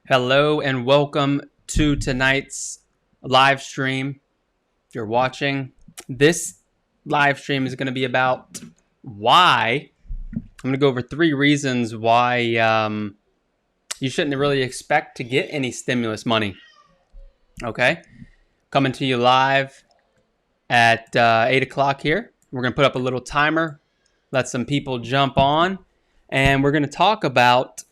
Hello and welcome to tonight's live stream. If you're watching, this live stream is going to be about why. I'm going to go over 3 reasons why you shouldn't really expect to get any stimulus money. Okay? Coming to you live at 8 o'clock here. We're going to put up a little timer, let some people jump on, and we're going to talk about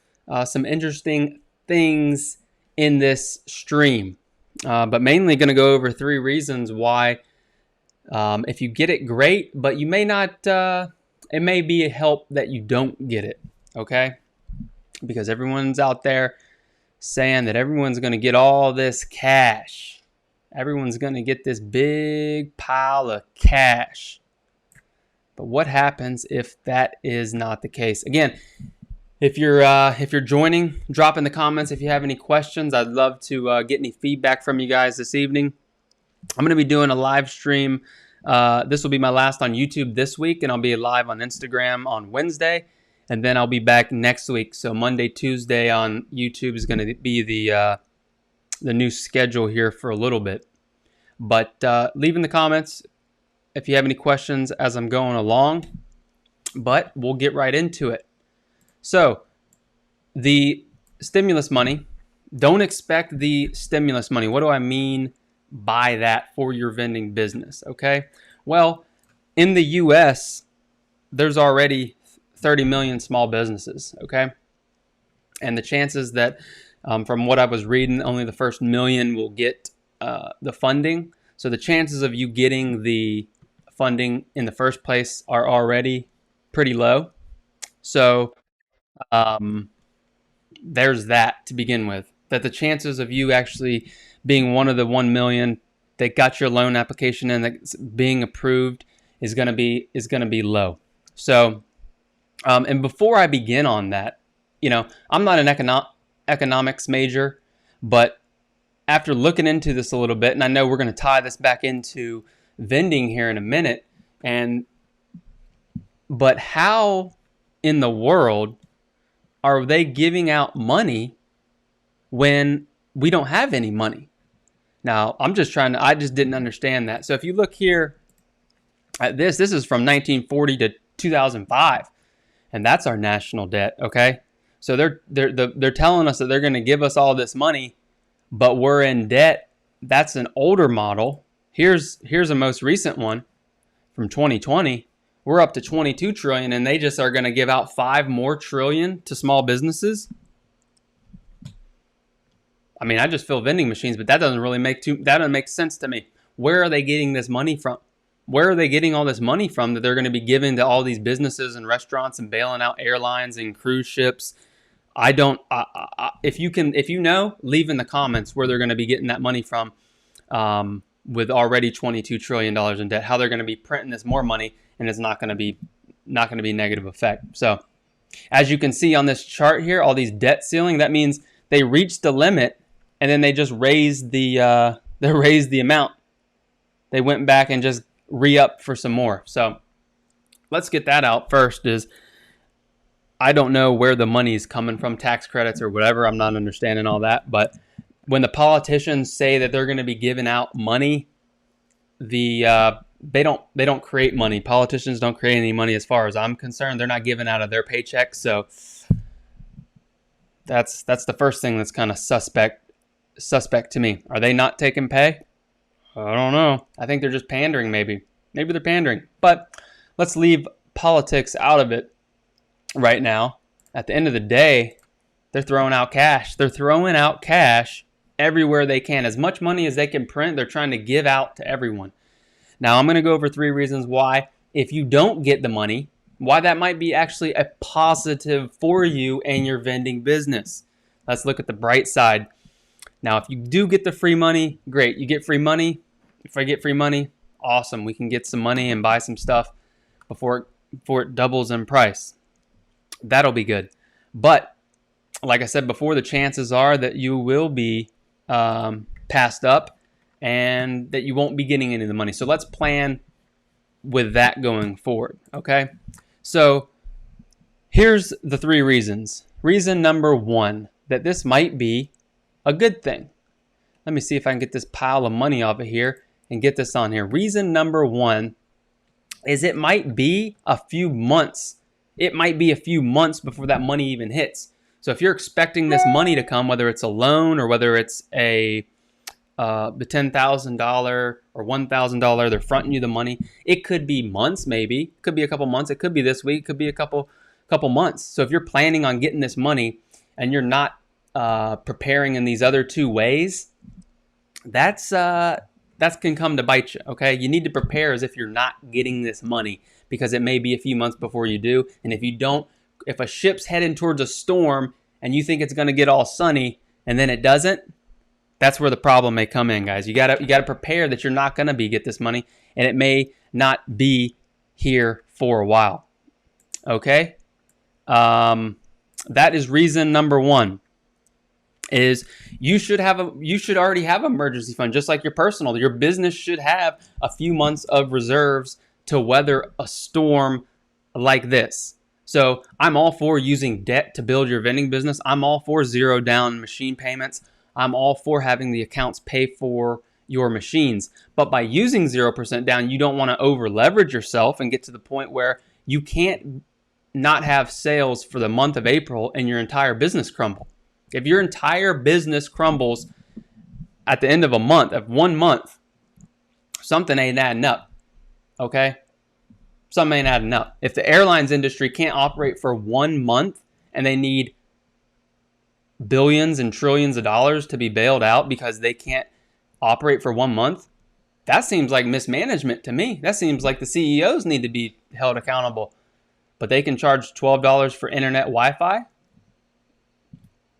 some interesting things in this stream, but mainly going to go over 3 reasons why if you get it, great, but you may not, it may be a help that you don't get it, okay? Because everyone's out there saying that everyone's going to get all this cash. Everyone's going to get this big pile of cash. But what happens if that is not the case? Again, if you're joining, drop in the comments if you have any questions. I'd love to get any feedback from you guys this evening. I'm going to be doing a live stream. This will be my last on YouTube this week, and I'll be live on Instagram on Wednesday, and then I'll be back next week. So Monday, Tuesday on YouTube is going to be the new schedule here for a little bit. But leave in the comments if you have any questions as I'm going along. But we'll get right into it. So, the stimulus money, don't expect the stimulus money. What do I mean by that for your vending business? Okay. Well, in the U.S., there's already 30 million small businesses. Okay. And the chances that, from what I was reading, only the first million will get the funding. So the chances of you getting the funding in the first place are already pretty low. So there's that to begin with. That the chances of you actually being one of the 1 million that got your loan application and that's being approved is going to be low. So, and before I begin on that, I'm not an economics major, but after looking into this a little bit, and I know we're going to tie this back into vending here in a minute, but how in the world are they giving out money when we don't have any money? Now, I just didn't understand that. So if you look here at this is from 1940 to 2005, and that's our national debt, okay? So they're telling us that they're going to give us all this money, but we're in debt. That's an older model. Here's a most recent one from 2020. We're up to 22 trillion, and they just are going to give out 5 more trillion to small businesses. I mean, I just fill vending machines, but that doesn't make sense to me. Where are they getting this money from? Where are they getting all this money from that they're going to be giving to all these businesses and restaurants and bailing out airlines and cruise ships? I don't. If you know, leave in the comments where they're going to be getting that money from. With already $22 trillion in debt, how they're going to be printing this more money, and it's not going to be negative effect. So as you can see on this chart here, all these debt ceiling, that means they reached the limit and then they just raised the amount. They went back and just re-upped for some more. So let's get that out first. Is I don't know where the money is coming from, tax credits or whatever. I'm not understanding all that, but when the politicians say that they're going to be giving out money, they don't create money. Politicians don't create any money as far as I'm concerned. They're not giving out of their paychecks. So that's the first thing that's kind of suspect to me. Are they not taking pay? I don't know. I think they're just pandering maybe. Maybe they're pandering. But let's leave politics out of it right now. At the end of the day, they're throwing out cash. They're throwing out cash everywhere they can. As much money as they can print, they're trying to give out to everyone. Now, I'm going to go over 3 reasons why, if you don't get the money, why that might be actually a positive for you and your vending business. Let's look at the bright side. Now, if you do get the free money, great. You get free money. If I get free money, awesome. We can get some money and buy some stuff before it doubles in price. That'll be good. But like I said before, the chances are that you will be passed up and that you won't be getting any of the money. So let's plan with that going forward, okay? So here's the 3 reasons. Reason number 1, that this might be a good thing. Let me see if I can get this pile of money off of here and get this on here. Reason number one is it might be a few months. It might be a few months before that money even hits. So if you're expecting this money to come, whether it's a loan or whether it's the $10,000 or $1,000, they're fronting you the money. It could be months, maybe. It could be a couple months. It could be this week. It could be a couple months. So if you're planning on getting this money and you're not preparing in these other two ways, that can come to bite you. Okay, you need to prepare as if you're not getting this money, because it may be a few months before you do. And if a ship's heading towards a storm and you think it's going to get all sunny and then it doesn't, that's where the problem may come in, guys. You gotta prepare that you're not going to get this money, and it may not be here for a while. Okay, that is reason number one. Is you should already have an emergency fund, just like your business should have a few months of reserves to weather a storm like this. So I'm all for using debt to build your vending business. I'm all for zero down machine payments. I'm all for having the accounts pay for your machines. But by using 0% down, you don't want to over leverage yourself and get to the point where you can't not have sales for the month of April and your entire business crumble. If your entire business crumbles at the end of 1 month, something ain't adding up, okay? Something ain't adding up. If the airlines industry can't operate for 1 month and they need billions and trillions of dollars to be bailed out because they can't operate for 1 month, that seems like mismanagement to me. That seems like the CEOs need to be held accountable. But they can charge $12 for internet Wi-Fi?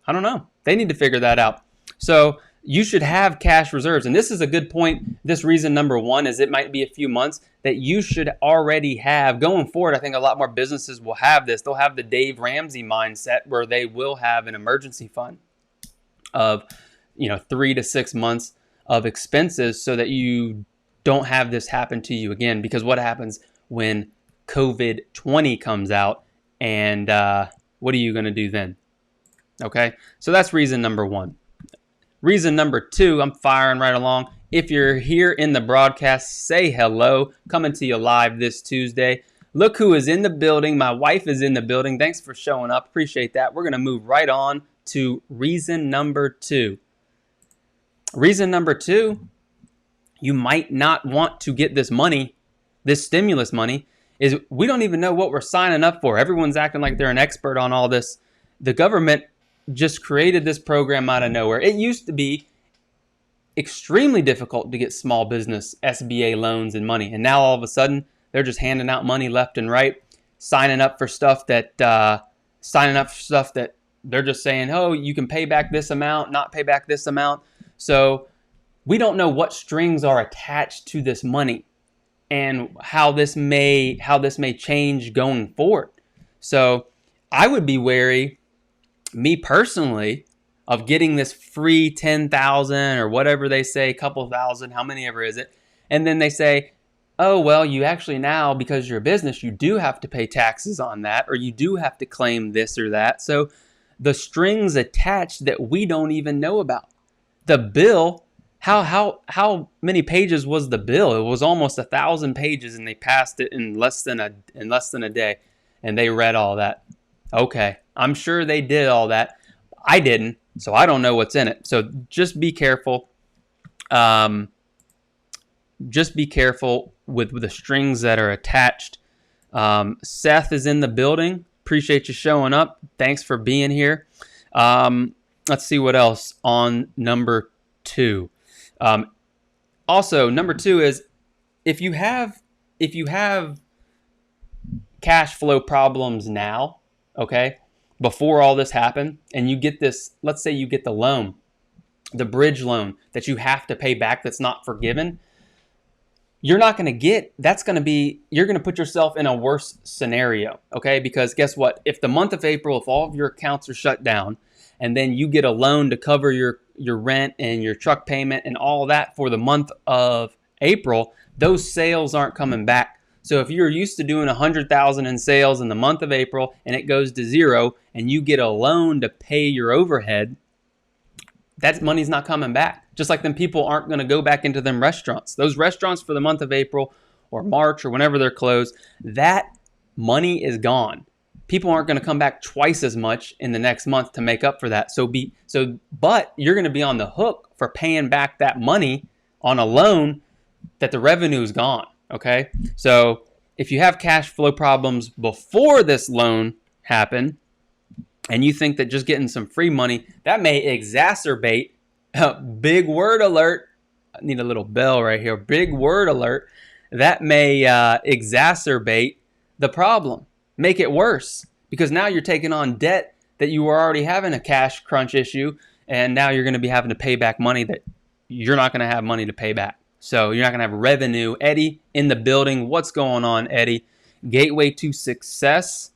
I don't know. They need to figure that out. So you should have cash reserves. And this is a good point. This reason number one is it might be a few months that you should already have. Going forward, I think a lot more businesses will have this. They'll have the Dave Ramsey mindset where they will have an emergency fund of 3 to 6 months of expenses so that you don't have this happen to you again. Because what happens when COVID-20 comes out, and what are you going to do then? Okay, so that's reason number one. Reason number two, I'm firing right along. If you're here in the broadcast, say hello. Coming to you live this Tuesday. Look who is in the building. My wife is in the building. Thanks for showing up. Appreciate that. We're going to move right on to reason number two. Reason number two, you might not want to get this money, this stimulus money, is we don't even know what we're signing up for. Everyone's acting like they're an expert on all this. The government just created this program out of nowhere. It used to be extremely difficult to get small business SBA loans and money. And now all of a sudden, they're just handing out money left and right, signing up for stuff that they're just saying, oh, you can pay back this amount, not pay back this amount. So we don't know what strings are attached to this money and how this may change going forward. So I would be wary, me personally, of getting this free 10,000 or whatever they say, couple thousand, how many ever is it? And then they say, oh, well, you actually now, because you're a business, you do have to pay taxes on that, or you do have to claim this or that. So the strings attached that we don't even know about. The bill, how many pages was the bill? It was almost 1,000 pages, and they passed it in less than a day, and they read all that. Okay, I'm sure they did all that. I didn't, so I don't know what's in it. So just be careful. Just be careful with the strings that are attached. Seth is in the building. Appreciate you showing up. Thanks for being here. Let's see what else on number two. Also, number two is if you have cash flow problems now, okay, before all this happened, and you get this, let's say you get the loan, the bridge loan that you have to pay back that's not forgiven, you're not going to get, you're going to put yourself in a worse scenario, okay? Because guess what? If the month of April, if all of your accounts are shut down, and then you get a loan to cover your rent and your truck payment and all that for the month of April, those sales aren't coming back. So if you're used to doing 100,000 in sales in the month of April and it goes to zero and you get a loan to pay your overhead, that money's not coming back. Just like them people aren't going to go back into them restaurants. Those restaurants for the month of April or March or whenever they're closed, that money is gone. People aren't going to come back twice as much in the next month to make up for that. But you're going to be on the hook for paying back that money on a loan that the revenue is gone. Okay. So if you have cash flow problems before this loan happened, and you think that just getting some free money, that may exacerbate, big word alert, I need a little bell right here, big word alert, that may exacerbate the problem, make it worse, because now you're taking on debt that you were already having a cash crunch issue, and now you're going to be having to pay back money that you're not going to have money to pay back. So you're not going to have revenue. Eddie in the building. What's going on, Eddie? Gateway to Success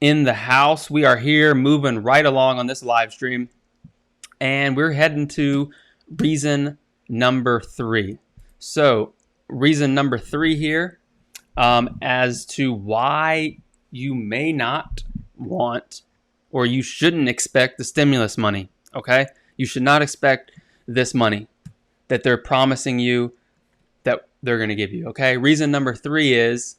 in the house. We are here moving right along on this live stream, and we're heading to reason number 3. So reason number 3 here, as to why you may not want or you shouldn't expect the stimulus money. Okay, you should not expect this money that they're promising you that they're going to give you. Okay, reason number 3 is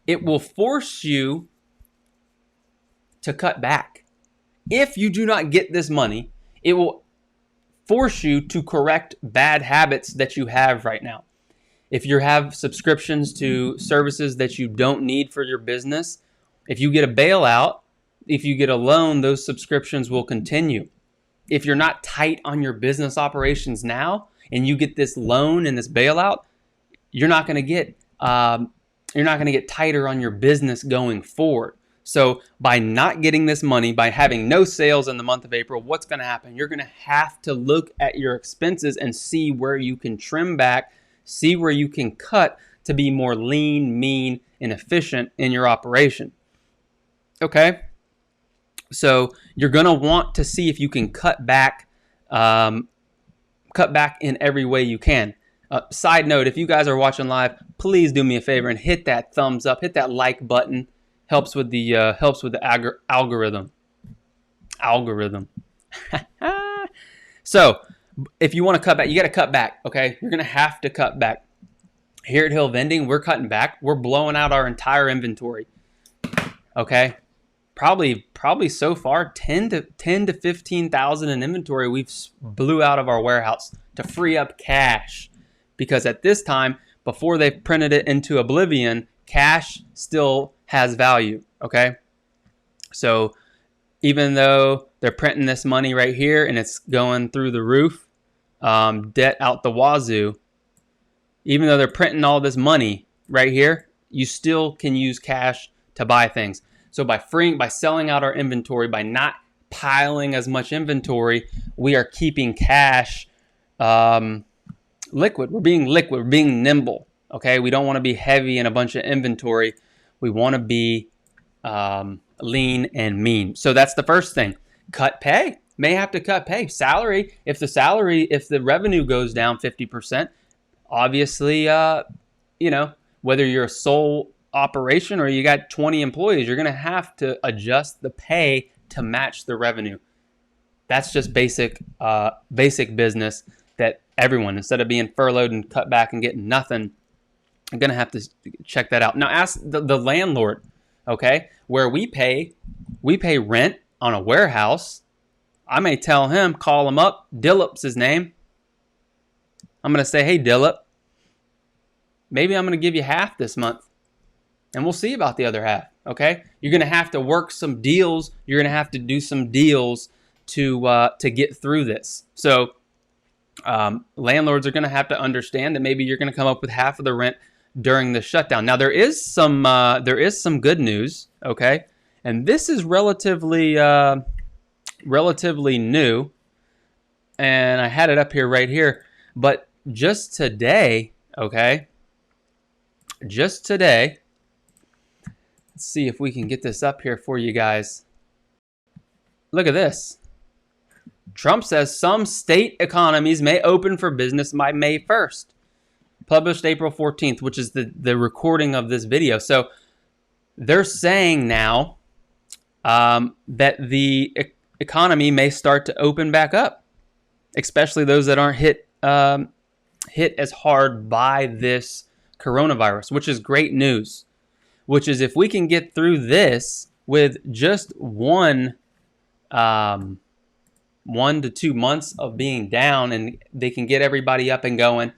it will force you to cut back. If you do not get this money, it will force you to correct bad habits that you have right now. If you have subscriptions to services that you don't need for your business, if you get a bailout, if you get a loan, those subscriptions will continue. If you're not tight on your business operations now and you get this loan and this bailout, you're not going to get tighter on your business going forward. So by not getting this money, by having no sales in the month of April, what's going to happen? You're going to have to look at your expenses and see where you can trim back, see where you can cut to be more lean, mean, and efficient in your operation. Okay? So you're going to want to see if you can cut back in every way you can. Side note, if you guys are watching live, please do me a favor and hit that thumbs up, hit that like button. Helps with the algorithm. So if you want to cut back, you got to cut back. Okay, you're gonna have to cut back. Here at Hill Vending, we're cutting back. We're blowing out our entire inventory. Okay, probably so far 10 to 15,000 in inventory we've blew out of our warehouse to free up cash. Because at this time, before they've printed it into oblivion, cash still has value, okay? So even though they're printing this money right here and it's going through the roof, debt out the wazoo, even though they're printing all this money right here, you still can use cash to buy things. So by selling out our inventory, by not piling as much inventory, we are keeping cash liquid. We're being liquid. We're being nimble. Okay, we don't want to be heavy in a bunch of inventory. We want to be lean and mean. So that's the first thing. Cut pay. May have to cut pay. Salary. If the revenue goes down 50%, obviously, whether you're a sole operation or you got 20 employees, you're going to have to adjust the pay to match the revenue. That's just basic business that everyone, instead of being furloughed and cut back and getting nothing, I'm going to have to check that out. Now ask the landlord, okay, where we pay rent on a warehouse. I may tell him, call him up. Dillip's his name. I'm going to say, hey, Dillip, maybe I'm going to give you half this month. And we'll see about the other half, okay? You're going to have to work some deals. You're going to have to do some deals to get through this. So landlords are going to have to understand that maybe you're going to come up with half of the rent during the shutdown. Now there is some good news, okay, and this is relatively new, and I had it up here right here. But just today, let's see if we can get this up here for you guys. Look at this. Trump says some state economies may open for business by May 1st. Published April 14th, which is the recording of this video. So they're saying now that the economy may start to open back up, especially those that aren't hit as hard by this coronavirus, which is great news. Which is, if we can get through this with just 1 to 2 months of being down, and they can get everybody up and going,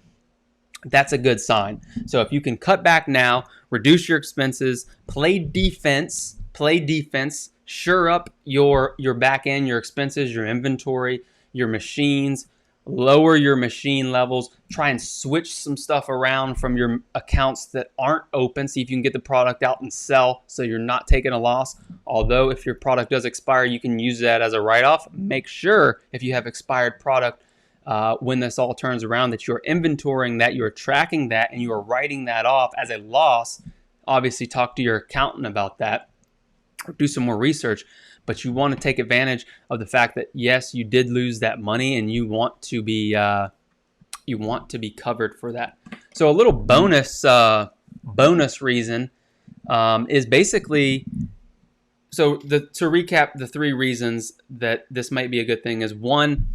that's a good sign. So if you can cut back now, reduce your expenses, play defense, shore up your back end, your expenses, your inventory, your machines, lower your machine levels, try and switch some stuff around from your accounts that aren't open. See if you can get the product out and sell so you're not taking a loss. Although if your product does expire, you can use that as a write-off. Make sure if you have expired product, when this all turns around, that you're inventorying that, you're tracking that, and you are writing that off as a loss. Obviously, talk to your accountant about that, or do some more research. But you want to take advantage of the fact that, yes, you did lose that money, and you want to be covered for that. So a little bonus reason is basically, to recap the 3 reasons that this might be a good thing is, 1,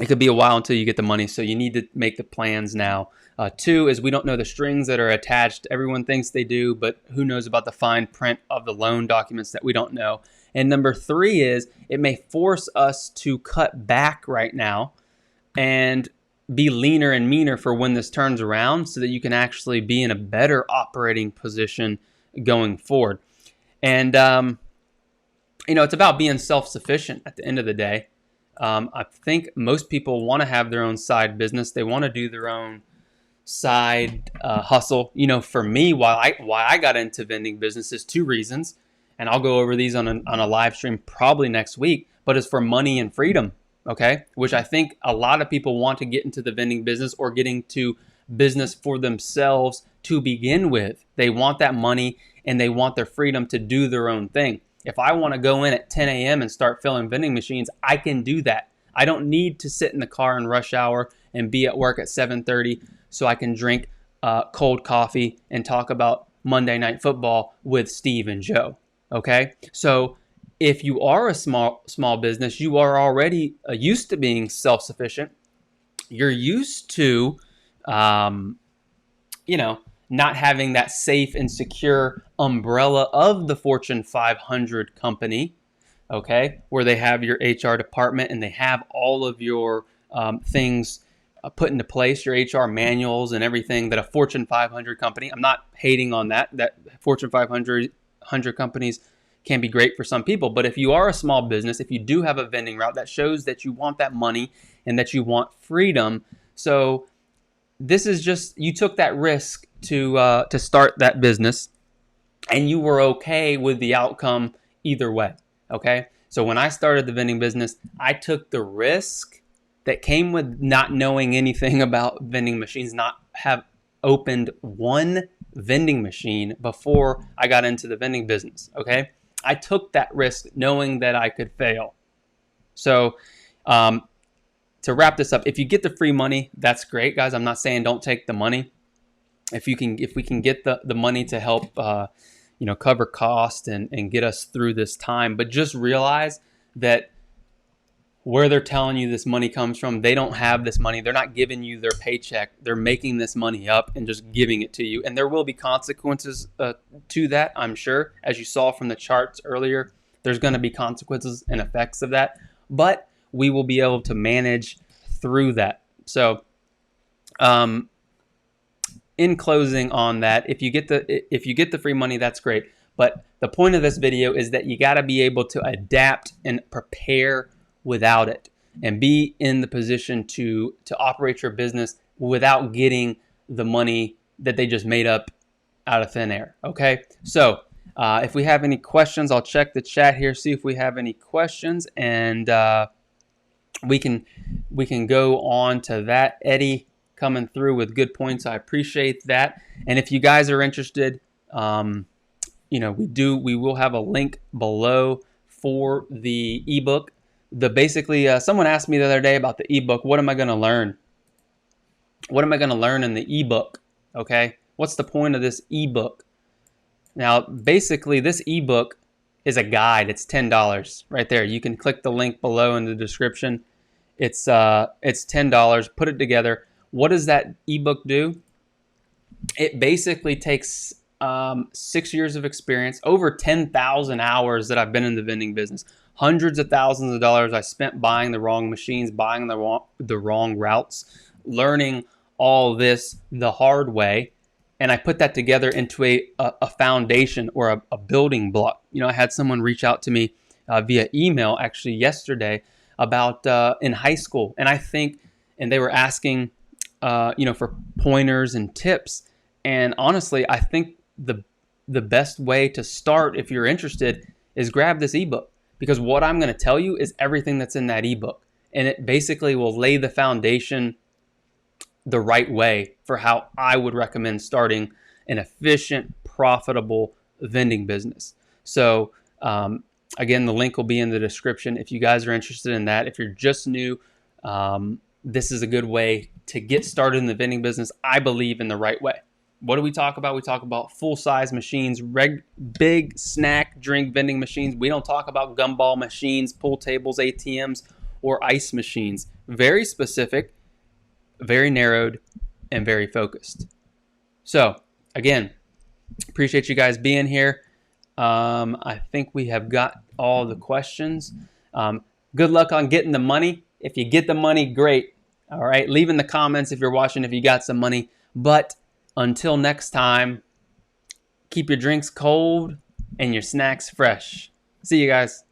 it could be a while until you get the money, so you need to make the plans now. 2 is, we don't know the strings that are attached. Everyone thinks they do, but who knows about the fine print of the loan documents that we don't know. And number 3 is, it may force us to cut back right now and be leaner and meaner for when this turns around, so that you can actually be in a better operating position going forward. And, it's about being self-sufficient at the end of the day. I think most people want to have their own side business. They want to do their own side hustle. For me, why I got into vending business is 2 reasons, and I'll go over these on a live stream probably next week. But it's for money and freedom, okay? Which I think a lot of people want to get into the vending business, or getting to business for themselves to begin with. They want that money, and they want their freedom to do their own thing. If I want to go in at 10 a.m. and start filling vending machines, I can do that. I don't need to sit in the car in rush hour and be at work at 7:30 so I can drink cold coffee and talk about Monday Night Football with Steve and Joe. Okay? So if you are a small business, you are already used to being self-sufficient. You're used to, not having that safe and secure umbrella of the Fortune 500 company, okay, where they have your HR department and they have all of your things put into place, your HR manuals and everything that a Fortune 500 company. I'm not hating on that Fortune 500 companies can be great for some people. But if you are a small business, if you do have a vending route, that shows that you want that money and that you want freedom. So this is just, you took that risk to start that business, and you were okay with the outcome either way, okay? So when I started the vending business, I took the risk that came with not knowing anything about vending machines, not have opened one vending machine before I got into the vending business, okay? I took that risk knowing that I could fail. So to wrap this up, if you get the free money, that's great, guys. I'm not saying don't take the money. If we can get the money to help cover cost and get us through this time, but just realize that where they're telling you this money comes from, they don't have this money. They're not giving you their paycheck. They're making this money up and just giving it to you. And there will be consequences to that, I'm sure. As you saw from the charts earlier, there's going to be consequences and effects of that. But we will be able to manage through that. So, in closing on that, if you get the free money, that's great. But the point of this video is that you got to be able to adapt and prepare without it, and be in the position to operate your business without getting the money that they just made up out of thin air. Okay, so if we have any questions, I'll check the chat here, see if we have any questions, and we can go on to that. Eddie coming through with good points. I appreciate that. And if you guys are interested, we will have a link below for the ebook. Someone asked me the other day about the ebook. What am I going to learn? What am I going to learn in the ebook? Okay. What's the point of this ebook? Now, basically, this ebook is a guide. It's $10 right there. You can click the link below in the description. It's $10. Put it together. What does that ebook do? It basically takes 6 years of experience, over 10,000 hours that I've been in the vending business, hundreds of thousands of dollars I spent buying the wrong machines, buying the wrong routes, learning all this the hard way. And I put that together into a foundation or a building block. You know, I had someone reach out to me via email actually yesterday about in high school. And they were asking, for pointers and tips. And honestly, I think the best way to start, if you're interested, is grab this ebook, because what I'm going to tell you is everything that's in that ebook, and it basically will lay the foundation the right way for how I would recommend starting an efficient, profitable vending business. So again, the link will be in the description if you guys are interested in that. If you're just new, this is a good way to get started in the vending business, I believe, in the right way. What do we talk about? We talk about full-size machines, big snack drink vending machines. We don't talk about gumball machines, pool tables, ATMs, or ice machines. Very specific, very narrowed, and very focused. So, again, appreciate you guys being here. I think we have got all the questions. Good luck on getting the money. If you get the money, great. All right, leave in the comments if you're watching if you got some money. But until next time, keep your drinks cold and your snacks fresh. See you guys.